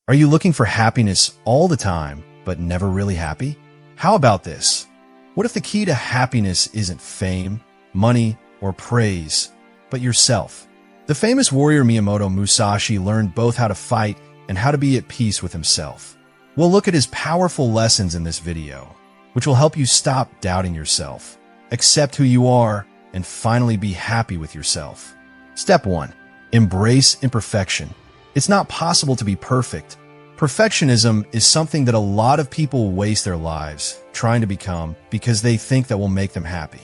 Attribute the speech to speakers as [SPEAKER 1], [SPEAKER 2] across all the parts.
[SPEAKER 1] Are you looking for happiness all the time, but never really happy? How about this? What if the key to happiness isn't fame, money, or praise, but yourself? The famous warrior Miyamoto Musashi learned both how to fight and how to be at peace with himself. We'll look at his powerful lessons in this video, which will help you stop doubting yourself, accept who you are, and finally be happy with yourself. Step 1. Embrace imperfection. It's not possible to be perfect. Perfectionism is something that a lot of people waste their lives trying to become because they think that will make them happy.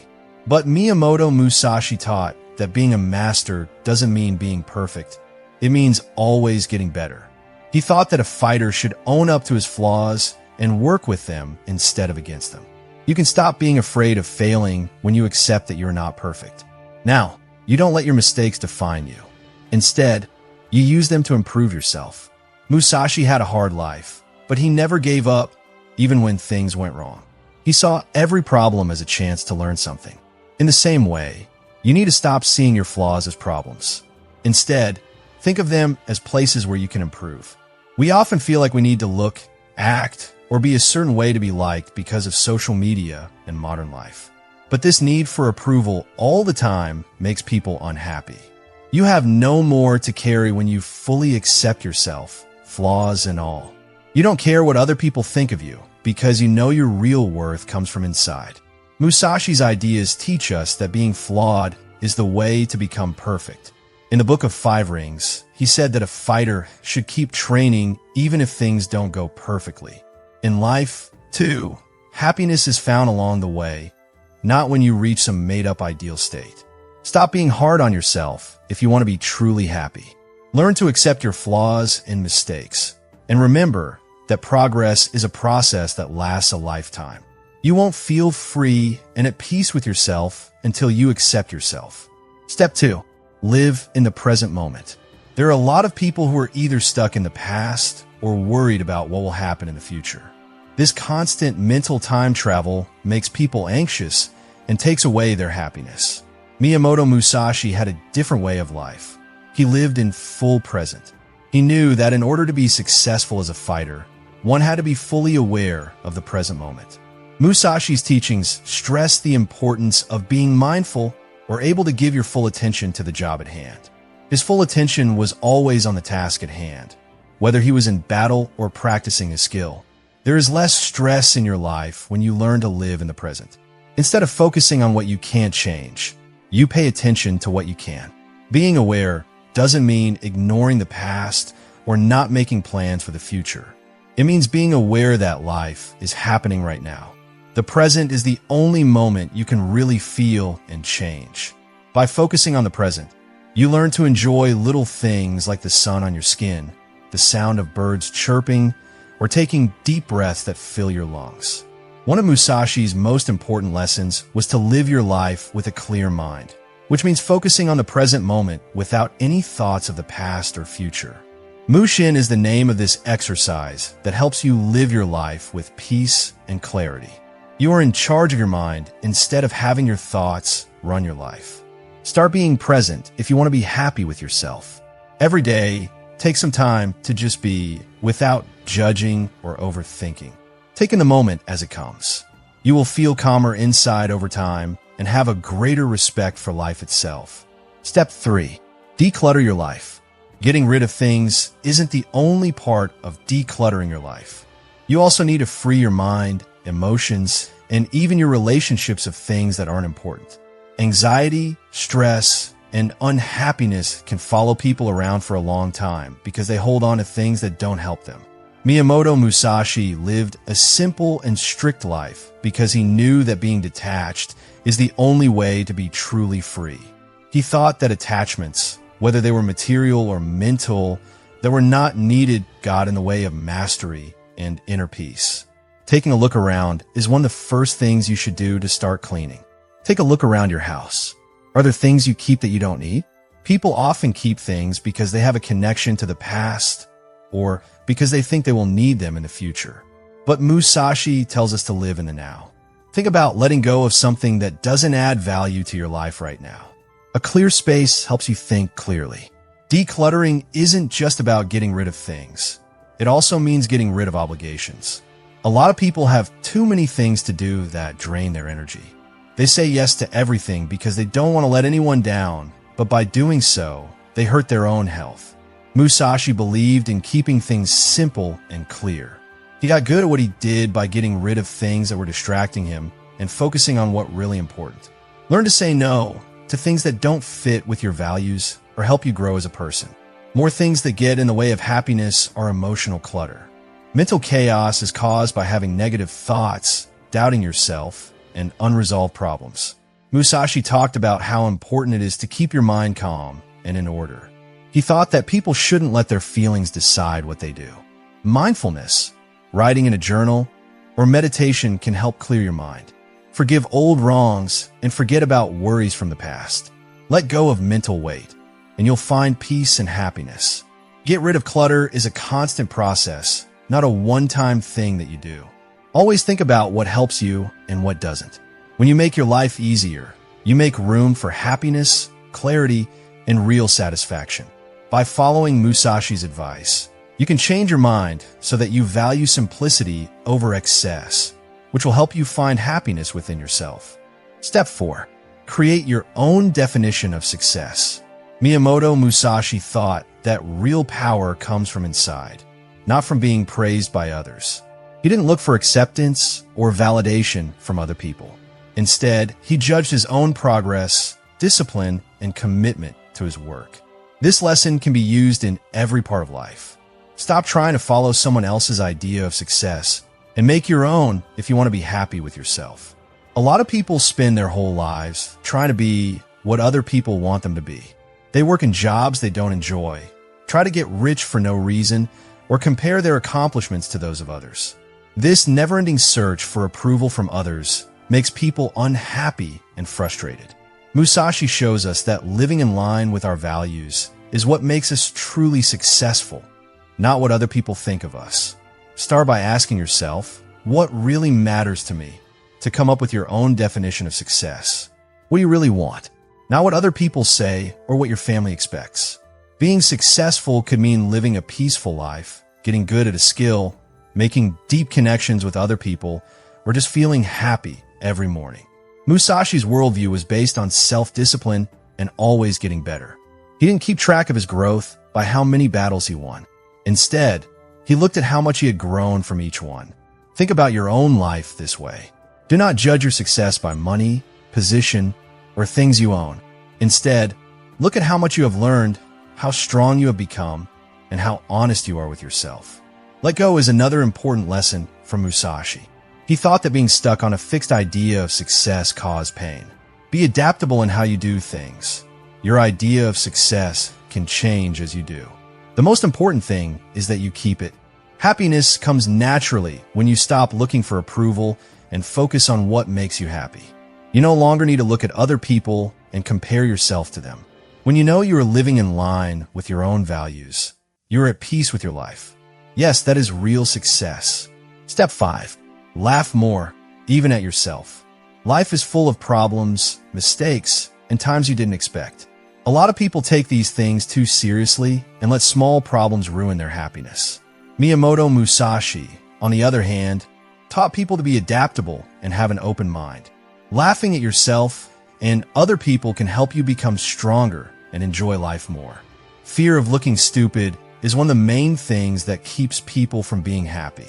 [SPEAKER 1] But Miyamoto Musashi taught that being a master doesn't mean being perfect. It means always getting better. He thought that a fighter should own up to his flaws and work with them instead of against them. You can stop being afraid of failing when you accept that you're not perfect. Now, you don't let your mistakes define you. Instead, you use them to improve yourself. Musashi had a hard life, but he never gave up, even when things went wrong. He saw every problem as a chance to learn something. In the same way, you need to stop seeing your flaws as problems. Instead, think of them as places where you can improve. We often feel like we need to look, act, or be a certain way to be liked because of social media and modern life. But this need for approval all the time makes people unhappy. You have no more to carry when you fully accept yourself, flaws and all. You don't care what other people think of you because you know your real worth comes from inside. Musashi's ideas teach us that being flawed is the way to become perfect. In the Book of Five Rings, he said that a fighter should keep training even if things don't go perfectly. In life, too, happiness is found along the way, not when you reach some made-up ideal state. Stop being hard on yourself if you want to be truly happy. Learn to accept your flaws and mistakes. And remember that progress is a process that lasts a lifetime. You won't feel free and at peace with yourself until you accept yourself. Step 2. Live in the present moment. There are a lot of people who are either stuck in the past or worried about what will happen in the future. This constant mental time travel makes people anxious and takes away their happiness. Miyamoto Musashi had a different way of life. He lived in full present. He knew that in order to be successful as a fighter, one had to be fully aware of the present moment. Musashi's teachings stress the importance of being mindful or able to give your full attention to the job at hand. His full attention was always on the task at hand, whether he was in battle or practicing his skill. There is less stress in your life when you learn to live in the present. Instead of focusing on what you can't change, you pay attention to what you can. Being aware doesn't mean ignoring the past or not making plans for the future. It means being aware that life is happening right now. The present is the only moment you can really feel and change. By focusing on the present, you learn to enjoy little things like the sun on your skin, the sound of birds chirping, or taking deep breaths that fill your lungs. One of Musashi's most important lessons was to live your life with a clear mind, which means focusing on the present moment without any thoughts of the past or future. Mushin is the name of this exercise that helps you live your life with peace and clarity. You are in charge of your mind instead of having your thoughts run your life. Start being present if you want to be happy with yourself. Every day, take some time to just be without judging or overthinking. Take in the moment as it comes. You will feel calmer inside over time and have a greater respect for life itself. Step 3. Declutter your life. Getting rid of things isn't the only part of decluttering your life. You also need to free your mind, emotions, and even your relationships of things that aren't important. Anxiety, stress, and unhappiness can follow people around for a long time because they hold on to things that don't help them. Miyamoto Musashi lived a simple and strict life because he knew that being detached is the only way to be truly free. He thought that attachments, whether they were material or mental, that were not needed, got in the way of mastery and inner peace. Taking a look around is one of the first things you should do to start cleaning. Take a look around your house. Are there things you keep that you don't need? People often keep things because they have a connection to the past or because they think they will need them in the future. But Musashi tells us to live in the now. Think about letting go of something that doesn't add value to your life right now. A clear space helps you think clearly. Decluttering isn't just about getting rid of things. It also means getting rid of obligations. A lot of people have too many things to do that drain their energy. They say yes to everything because they don't want to let anyone down, but by doing so, they hurt their own health. Musashi believed in keeping things simple and clear. He got good at what he did by getting rid of things that were distracting him and focusing on what really important. Learn to say no to things that don't fit with your values or help you grow as a person. More things that get in the way of happiness are emotional clutter. Mental chaos is caused by having negative thoughts, doubting yourself, and unresolved problems. Musashi talked about how important it is to keep your mind calm and in order. He thought that people shouldn't let their feelings decide what they do. Mindfulness, writing in a journal, or meditation can help clear your mind. Forgive old wrongs and forget about worries from the past. Let go of mental weight, and you'll find peace and happiness. Get rid of clutter is a constant process, not a one-time thing that you do. Always think about what helps you and what doesn't. When you make your life easier, you make room for happiness, clarity, and real satisfaction. By following Musashi's advice, you can change your mind so that you value simplicity over excess, which will help you find happiness within yourself. Step 4. Create your own definition of success. Miyamoto Musashi thought that real power comes from inside, not from being praised by others. He didn't look for acceptance or validation from other people. Instead, he judged his own progress, discipline, and commitment to his work. This lesson can be used in every part of life. Stop trying to follow someone else's idea of success and make your own if you want to be happy with yourself. A lot of people spend their whole lives trying to be what other people want them to be. They work in jobs they don't enjoy, try to get rich for no reason, or compare their accomplishments to those of others. This never-ending search for approval from others makes people unhappy and frustrated. Musashi shows us that living in line with our values is what makes us truly successful, not what other people think of us. Start by asking yourself, what really matters to me? To come up with your own definition of success. What do you really want? Not what other people say or what your family expects. Being successful could mean living a peaceful life, getting good at a skill, making deep connections with other people, or just feeling happy every morning. Musashi's worldview was based on self-discipline and always getting better. He didn't keep track of his growth by how many battles he won. Instead, he looked at how much he had grown from each one. Think about your own life this way. Do not judge your success by money, position, or things you own. Instead, look at how much you have learned, how strong you have become, and how honest you are with yourself. Let go is another important lesson from Musashi. He thought that being stuck on a fixed idea of success caused pain. Be adaptable in how you do things. Your idea of success can change as you do. The most important thing is that you keep it. Happiness comes naturally when you stop looking for approval and focus on what makes you happy. You no longer need to look at other people and compare yourself to them. When you know you are living in line with your own values, you are at peace with your life. Yes, that is real success. Step 5. Laugh more, even at yourself. Life is full of problems, mistakes, and times you didn't expect. A lot of people take these things too seriously and let small problems ruin their happiness. Miyamoto Musashi, on the other hand, taught people to be adaptable and have an open mind. Laughing at yourself and other people can help you become stronger and enjoy life more. Fear of looking stupid is one of the main things that keeps people from being happy.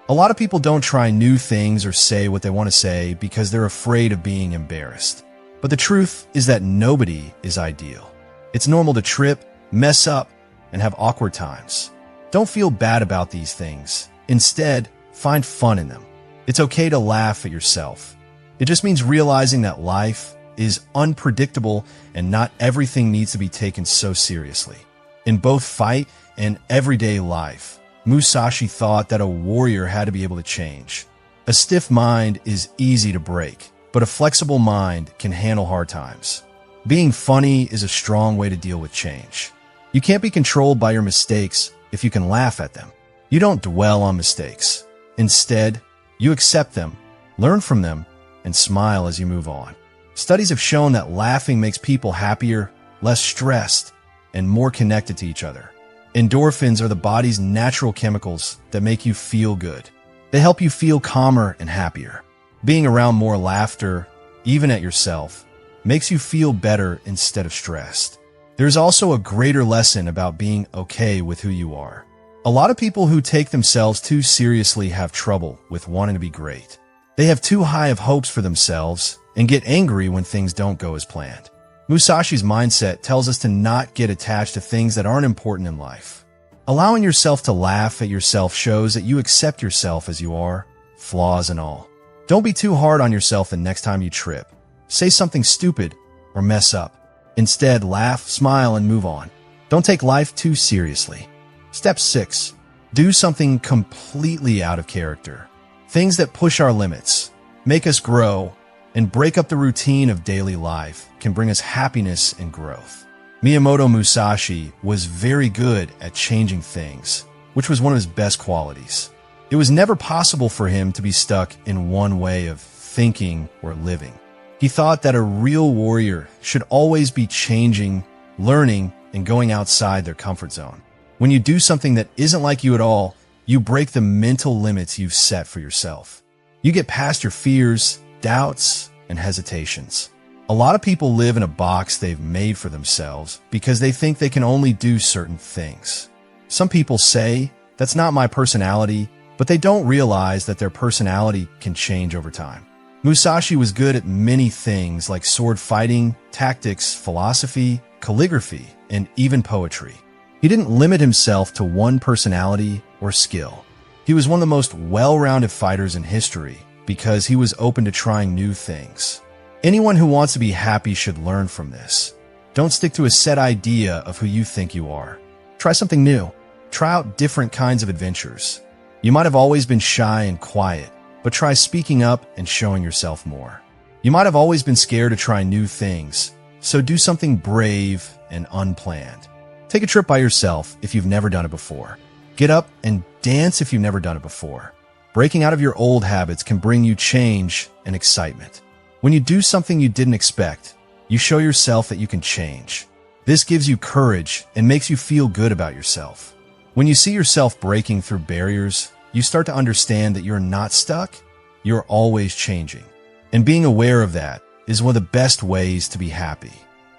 [SPEAKER 1] A lot of people don't try new things or say what they want to say because they're afraid of being embarrassed. But the truth is that nobody is ideal. It's normal to trip, mess up, and have awkward times. Don't feel bad about these things. Instead, find fun in them. It's okay to laugh at yourself. It just means realizing that life is unpredictable and not everything needs to be taken so seriously. In both fight and everyday life, Musashi thought that a warrior had to be able to change. A stiff mind is easy to break, but a flexible mind can handle hard times. Being funny is a strong way to deal with change. You can't be controlled by your mistakes if you can laugh at them. You don't dwell on mistakes. Instead, you accept them, learn from them, and smile as you move on. Studies have shown that laughing makes people happier, less stressed, and more connected to each other. Endorphins are the body's natural chemicals that make you feel good. They help you feel calmer and happier. Being around more laughter, even at yourself, makes you feel better instead of stressed. There's also a greater lesson about being okay with who you are. A lot of people who take themselves too seriously have trouble with wanting to be great. They have too high of hopes for themselves and get angry when things don't go as planned. Musashi's mindset tells us to not get attached to things that aren't important in life. Allowing yourself to laugh at yourself shows that you accept yourself as you are, flaws and all. Don't be too hard on yourself the next time you trip. Say something stupid or mess up. Instead, laugh, smile, and move on. Don't take life too seriously. Step 6. Do something completely out of character. Things that push our limits, make us grow, and break up the routine of daily life can bring us happiness and growth. Miyamoto Musashi was very good at changing things, which was one of his best qualities. It was never possible for him to be stuck in one way of thinking or living. He thought that a real warrior should always be changing, learning, and going outside their comfort zone. When you do something that isn't like you at all, you break the mental limits you've set for yourself. You get past your fears, doubts, and hesitations. A lot of people live in a box they've made for themselves because they think they can only do certain things. Some people say, "That's not my personality," but they don't realize that their personality can change over time. Musashi was good at many things like sword fighting, tactics, philosophy, calligraphy, and even poetry. He didn't limit himself to one personality or skill. He was one of the most well-rounded fighters in history because he was open to trying new things. Anyone who wants to be happy should learn from this. Don't stick to a set idea of who you think you are. Try something new. Try out different kinds of adventures. You might have always been shy and quiet, but try speaking up and showing yourself more. You might have always been scared to try new things, so do something brave and unplanned. Take a trip by yourself if you've never done it before. Get up and dance if you've never done it before. Breaking out of your old habits can bring you change and excitement. When you do something you didn't expect, you show yourself that you can change. This gives you courage and makes you feel good about yourself. When you see yourself breaking through barriers, you start to understand that you're not stuck, you're always changing. And being aware of that is one of the best ways to be happy.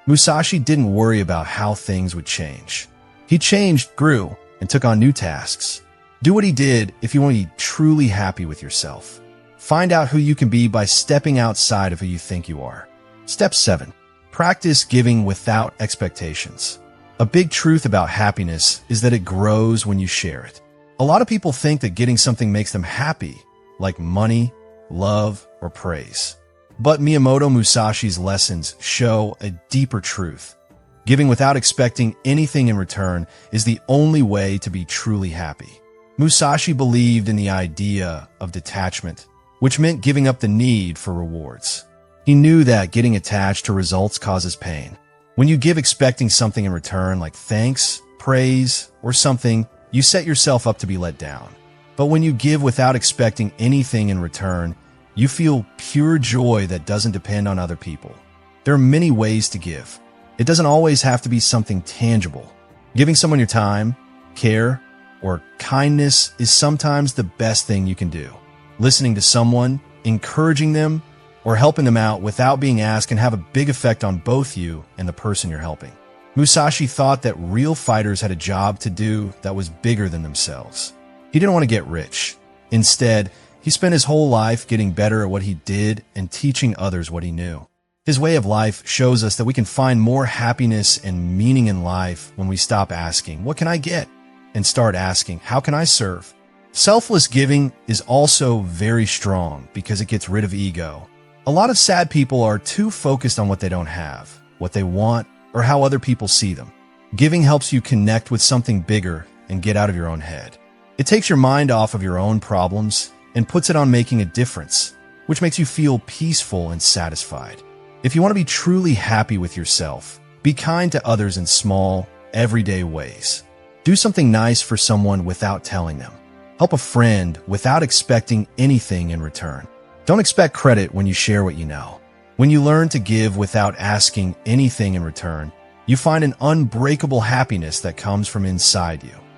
[SPEAKER 1] Musashi didn't worry about how things would change. He changed, grew, and took on new tasks. Do what he did if you want to be truly happy with yourself. Find out who you can be by stepping outside of who you think you are. Step 7. Practice giving without expectations. A big truth about happiness is that it grows when you share it. A lot of people think that getting something makes them happy, like money, love, or praise. But Miyamoto Musashi's lessons show a deeper truth. Giving without expecting anything in return is the only way to be truly happy. Musashi believed in the idea of detachment, which meant giving up the need for rewards. He knew that getting attached to results causes pain. When you give expecting something in return, like thanks, praise, or something, you set yourself up to be let down. But when you give without expecting anything in return, you feel pure joy that doesn't depend on other people. There are many ways to give. It doesn't always have to be something tangible. Giving someone your time, care, or kindness is sometimes the best thing you can do. Listening to someone, encouraging them, or helping them out without being asked can have a big effect on both you and the person you're helping. Musashi thought that real fighters had a job to do that was bigger than themselves. He didn't want to get rich. Instead, he spent his whole life getting better at what he did and teaching others what he knew. His way of life shows us that we can find more happiness and meaning in life when we stop asking, "What can I get?" and start asking, "How can I serve?" Selfless giving is also very strong because it gets rid of ego. A lot of sad people are too focused on what they don't have, what they want, or how other people see them. Giving helps you connect with something bigger and get out of your own head. It takes your mind off of your own problems and puts it on making a difference, which makes you feel peaceful and satisfied. If you want to be truly happy with yourself, be kind to others in small, everyday ways. Do something nice for someone without telling them. Help a friend without expecting anything in return. Don't expect credit when you share what you know. When you learn to give without asking anything in return, You find an unbreakable happiness that comes from inside you.